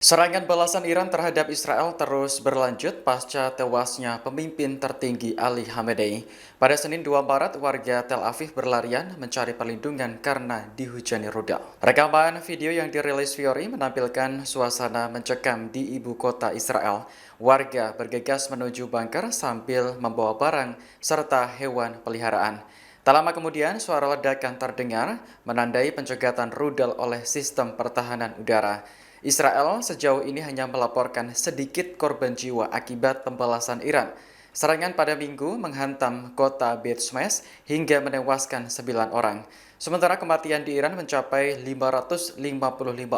Serangan balasan Iran terhadap Israel terus berlanjut pasca tewasnya pemimpin tertinggi Ali Khamenei. Pada Senin 2 Maret, warga Tel Aviv berlarian mencari perlindungan karena dihujani rudal. Rekaman video yang dirilis Fiori menampilkan suasana mencekam di ibu kota Israel. Warga bergegas menuju bunker sambil membawa barang serta hewan peliharaan. Tak lama kemudian, suara ledakan terdengar menandai pencegatan rudal oleh sistem pertahanan udara. Israel sejauh ini hanya melaporkan sedikit korban jiwa akibat pembalasan Iran. Serangan pada Minggu menghantam kota Beit Shemesh hingga menewaskan 9 orang. Sementara kematian di Iran mencapai 555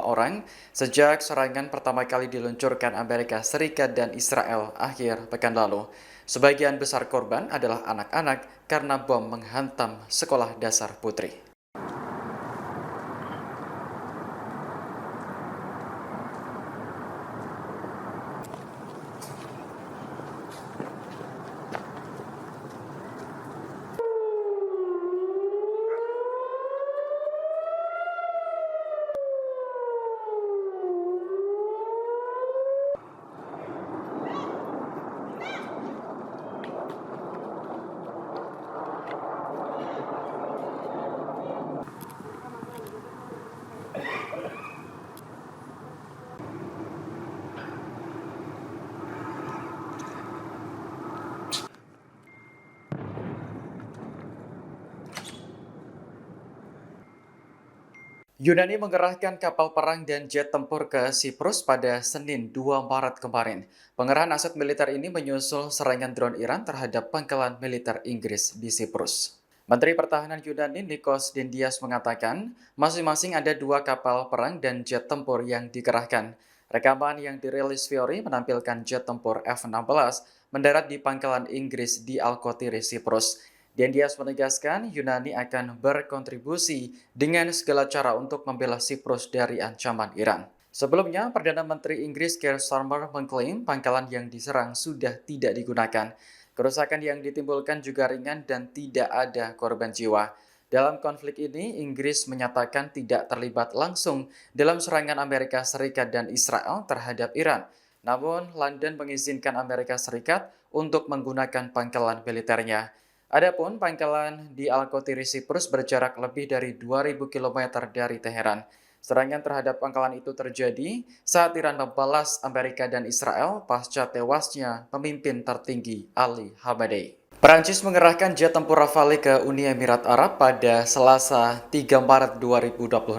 orang sejak serangan pertama kali diluncurkan Amerika Serikat dan Israel akhir pekan lalu. Sebagian besar korban adalah anak-anak karena bom menghantam sekolah dasar putri. Yunani mengerahkan kapal perang dan jet tempur ke Siprus pada Senin 2 Maret kemarin. Pengerahan aset militer ini menyusul serangan drone Iran terhadap pangkalan militer Inggris di Siprus. Menteri Pertahanan Yunani Nikos Dendias mengatakan, masing-masing ada 2 kapal perang dan jet tempur yang dikerahkan. Rekaman yang dirilis Fiori menampilkan jet tempur F-16 mendarat di pangkalan Inggris di Alkotiri, Siprus. Dendias menegaskan Yunani akan berkontribusi dengan segala cara untuk membela Siprus dari ancaman Iran. Sebelumnya, Perdana Menteri Inggris Keir Starmer mengklaim pangkalan yang diserang sudah tidak digunakan. Kerusakan yang ditimbulkan juga ringan dan tidak ada korban jiwa. Dalam konflik ini, Inggris menyatakan tidak terlibat langsung dalam serangan Amerika Serikat dan Israel terhadap Iran. Namun, London mengizinkan Amerika Serikat untuk menggunakan pangkalan militernya. Adapun pangkalan di Alkotiri Siprus berjarak lebih dari 2.000 km dari Teheran. Serangan terhadap pangkalan itu terjadi saat Iran membalas Amerika dan Israel pasca tewasnya pemimpin tertinggi Ali Khamenei. Perancis mengerahkan jet tempur Rafale ke Uni Emirat Arab pada Selasa 3 Maret 2026.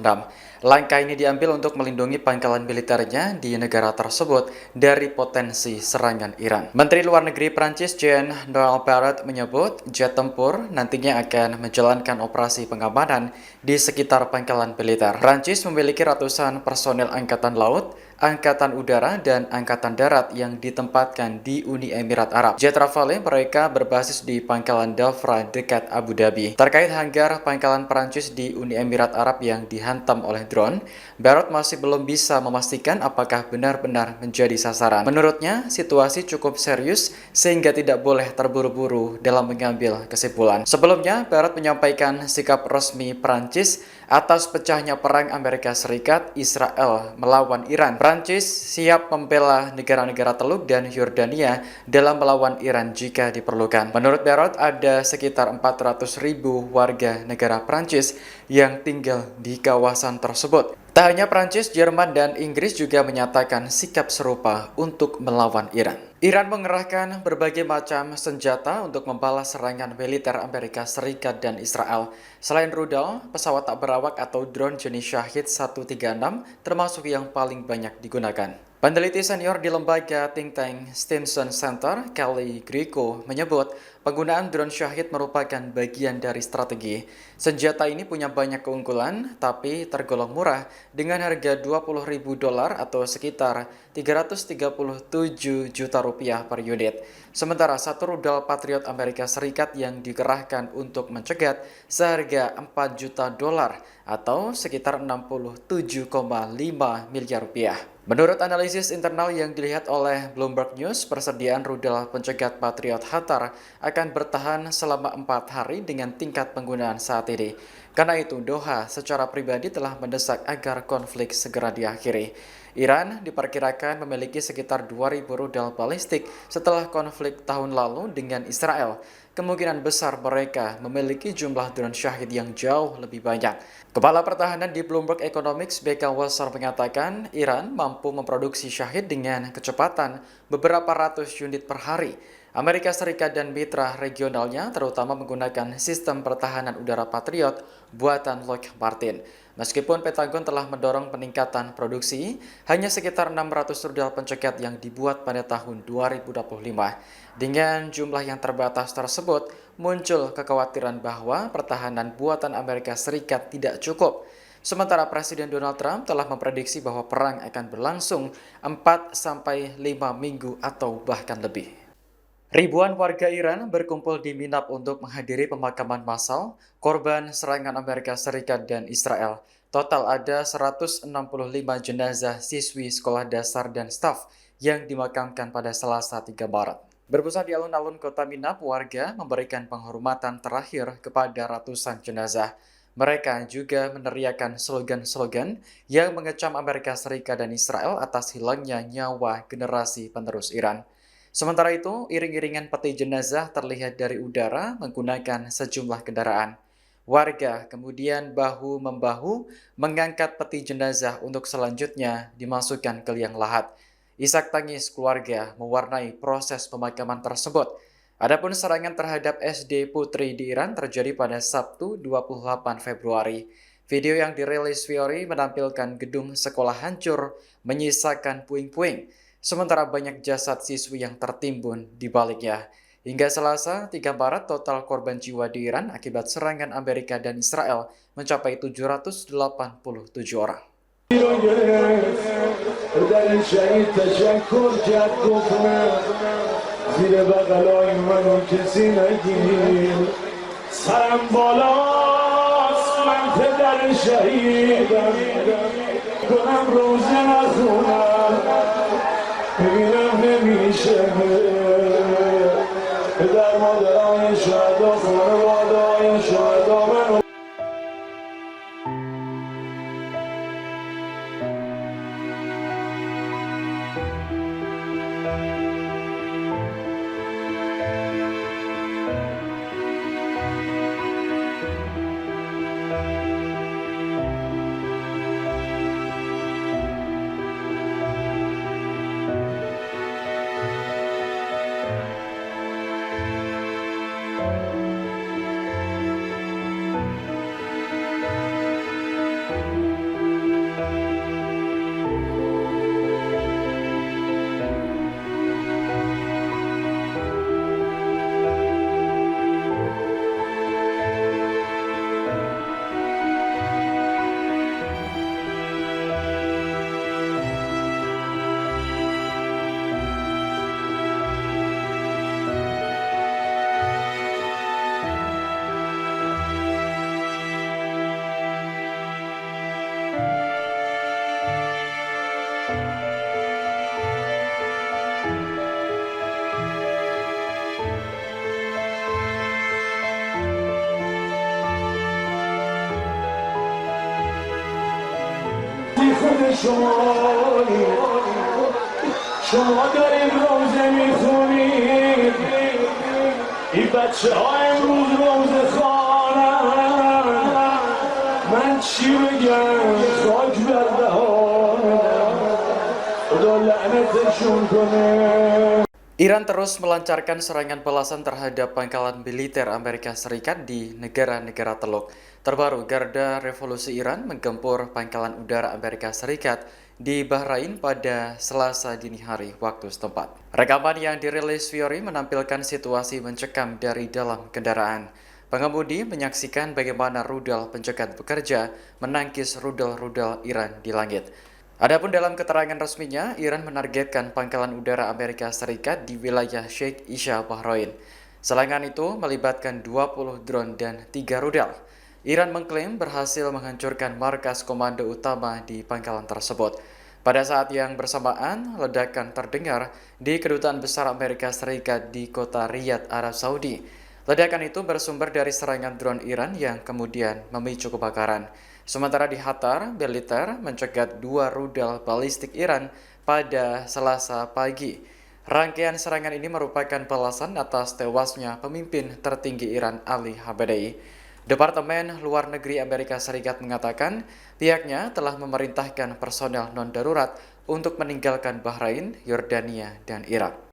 Langkah ini diambil untuk melindungi pangkalan militernya di negara tersebut dari potensi serangan Iran. Menteri Luar Negeri Prancis Jean-Noël Barrot menyebut jet tempur nantinya akan menjalankan operasi pengamanan di sekitar pangkalan militer. Prancis memiliki ratusan personel angkatan laut, angkatan udara, dan angkatan darat yang ditempatkan di Uni Emirat Arab. Jet Rafale mereka berbasis di pangkalan Dhafra dekat Abu Dhabi. Terkait hanggar pangkalan Prancis di Uni Emirat Arab yang dihantam oleh drone, Barrot masih belum bisa memastikan apakah benar-benar menjadi sasaran. Menurutnya, situasi cukup serius sehingga tidak boleh terburu-buru dalam mengambil kesimpulan. Sebelumnya, Barrot menyampaikan sikap resmi Prancis atas pecahnya perang Amerika Serikat Israel melawan Iran. Prancis siap membela negara-negara Teluk dan Yordania dalam melawan Iran jika diperlukan. Menurut Barrot, ada sekitar 400.000 warga negara Prancis yang tinggal di kawasan tersebut. Tak hanya Prancis, Jerman, dan Inggris juga menyatakan sikap serupa untuk melawan Iran. Iran mengerahkan berbagai macam senjata untuk membalas serangan militer Amerika Serikat dan Israel. Selain rudal, pesawat tak berawak atau drone jenis Shahed 136 termasuk yang paling banyak digunakan. Peneliti senior di lembaga think tank Stimson Center, Kelly Greco, menyebut penggunaan drone Shahed merupakan bagian dari strategi. Senjata ini punya banyak keunggulan, tapi tergolong murah dengan harga $20.000 atau sekitar 337 juta rupiah per unit. Sementara satu rudal Patriot Amerika Serikat yang dikerahkan untuk mencegat seharga $4 juta atau sekitar 67,5 miliar rupiah. Menurut analisis internal yang dilihat oleh Bloomberg News, persediaan rudal pencegat Patriot Qatar akan bertahan selama 4 hari dengan tingkat penggunaan saat ini. Karena itu, Doha secara pribadi telah mendesak agar konflik segera diakhiri. Iran diperkirakan memiliki sekitar 2.000 rudal balistik setelah konflik tahun lalu dengan Israel. Kemungkinan besar mereka memiliki jumlah drone Shahid yang jauh lebih banyak. Kepala Pertahanan di Bloomberg Economics, Becca Welser mengatakan Iran mampu memproduksi Shahid dengan kecepatan beberapa ratus unit per hari. Amerika Serikat dan mitra regionalnya terutama menggunakan sistem pertahanan udara Patriot buatan Lockheed Martin. Meskipun Pentagon telah mendorong peningkatan produksi, hanya sekitar 600 rudal pencegat yang dibuat pada tahun 2025. Dengan jumlah yang terbatas tersebut, muncul kekhawatiran bahwa pertahanan buatan Amerika Serikat tidak cukup. Sementara Presiden Donald Trump telah memprediksi bahwa perang akan berlangsung 4-5 minggu atau bahkan lebih. Ribuan warga Iran berkumpul di Minab untuk menghadiri pemakaman massal korban serangan Amerika Serikat dan Israel. Total ada 165 jenazah siswi sekolah dasar dan staf yang dimakamkan pada Selasa 3 Maret. Berpusat di alun-alun kota Minab, warga memberikan penghormatan terakhir kepada ratusan jenazah. Mereka juga meneriakkan slogan-slogan yang mengecam Amerika Serikat dan Israel atas hilangnya nyawa generasi penerus Iran. Sementara itu, iring-iringan peti jenazah terlihat dari udara menggunakan sejumlah kendaraan. Warga kemudian bahu-membahu mengangkat peti jenazah untuk selanjutnya dimasukkan ke liang lahat. Isak tangis keluarga mewarnai proses pemakaman tersebut. Adapun serangan terhadap SD Putri di Iran terjadi pada Sabtu 28 Februari. Video yang dirilis Fiori menampilkan gedung sekolah hancur menyisakan puing-puing. Sementara banyak jasad siswi yang tertimbun di baliknya. Hingga Selasa 3 Maret, total korban jiwa di Iran akibat serangan Amerika dan Israel mencapai 787 orang. ببینم نمیشه پدر مادرای شهدا خانواده‌های شهدا منو شما دارید روزه میخونید این بچه ها امروز روزه خوانن من چی بگم خاک بر دهانم خدا لعنتشون کنه. Iran terus melancarkan serangan balasan terhadap pangkalan militer Amerika Serikat di negara-negara Teluk. Terbaru, Garda Revolusi Iran menggempur pangkalan udara Amerika Serikat di Bahrain pada Selasa dini hari waktu setempat. Rekaman yang dirilis Fiori menampilkan situasi mencekam dari dalam kendaraan. Pengemudi menyaksikan bagaimana rudal pencegat bekerja menangkis rudal-rudal Iran di langit. Adapun dalam keterangan resminya, Iran menargetkan pangkalan udara Amerika Serikat di wilayah Sheikh Isha, Bahrain. Serangan itu melibatkan 20 drone dan 3 rudal. Iran mengklaim berhasil menghancurkan markas komando utama di pangkalan tersebut. Pada saat yang bersamaan, ledakan terdengar di Kedutaan Besar Amerika Serikat di kota Riyadh, Arab Saudi. Ledakan itu bersumber dari serangan drone Iran yang kemudian memicu kebakaran. Sementara di Qatar, militer mencegat 2 rudal balistik Iran pada Selasa pagi. Rangkaian serangan ini merupakan balasan atas tewasnya pemimpin tertinggi Iran Ali Khamenei. Departemen Luar Negeri Amerika Serikat mengatakan pihaknya telah memerintahkan personel non-darurat untuk meninggalkan Bahrain, Yordania, dan Irak.